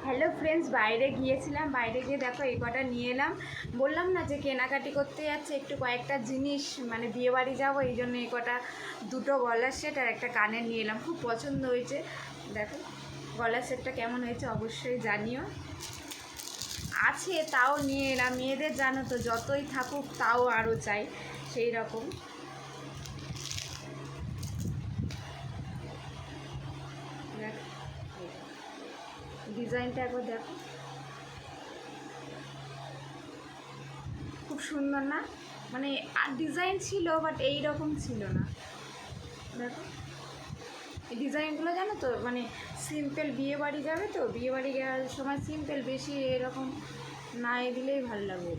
Hello friends, বাইরে গিয়েছিলাম, বাইরে গিয়ে দেখো এই কটা নিয়ে এলাম। বললাম না যে কেনাকাটি করতে যাচ্ছে, একটু কয়েকটা জিনিস মানে বিয়েবাড়ি যাবো, এই জন্য এই কটা দুটো গলার সেট আর একটা কানের নিয়ে এলাম। খুব পছন্দ হয়েছে। দেখো গলার সেটটা কেমন হয়েছে অবশ্যই জানিও। আছে তাও নিয়ে এলাম, মেয়েদের জানো তো যতই থাকুক তাও আরও চাই, সেই রকম। দেখ ডিজাইনটা একবার দেখো, খুব সুন্দর না? মানে আর ডিজাইন ছিল বাট এই রকম ছিল না। দেখো এই ডিজাইনগুলো জানো তো, মানে সিম্পল বিয়ে বাড়ি যাবে তো, বিয়ে বাড়ি যাওয়ার সময় সিম্পল, বেশি এরকম না এ দিলেই ভালো লাগবে।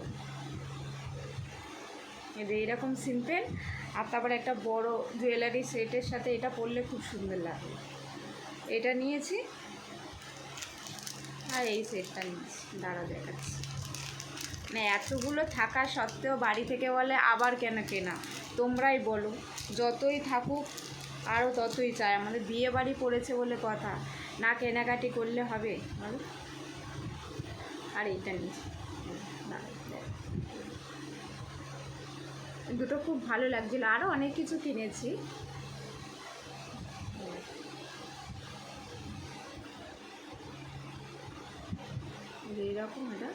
এদের এরকম সিম্পল, আর তারপরে একটা বড় জুয়েলারি সেটের সাথে এটা পরলে খুব সুন্দর লাগে। এটা নিয়েছি আর এই সেটটা নিয়েছি, দাঁড়া দেখাচ্ছি। মানে এতগুলো থাকা সত্ত্বেও বাড়ি থেকে বলে আবার কেন কেনা, তোমরাই বলো। যতই থাকুক আরও ততই চাই, আমাদের বিয়ে বাড়ি পড়েছে বলে কথা, না কেনাকাটি করলে হবে বলো। আর এইটা নিয়েছি, দুটো খুব ভালো লাগছিলো। আরও অনেক কিছু কিনেছি। এইরকম এটা,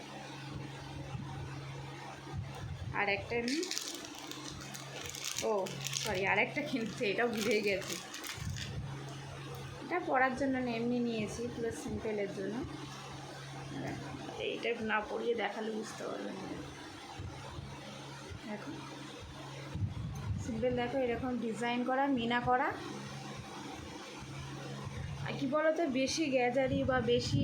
আর একটা এমনি, ও সরি আর একটা কিনছে, এটা ভুলেই গেছি। এটা পরার জন্য না, এমনি নিয়েছি পুরো সিম্পলের জন্য। এইটা না পরিয়ে দেখালে বুঝতে পারবে না। দেখো সিম্পল, দেখো এরকম ডিজাইন করা, মিনা করা। আর কী বলো তো, বেশি গ্যাজারি বা বেশি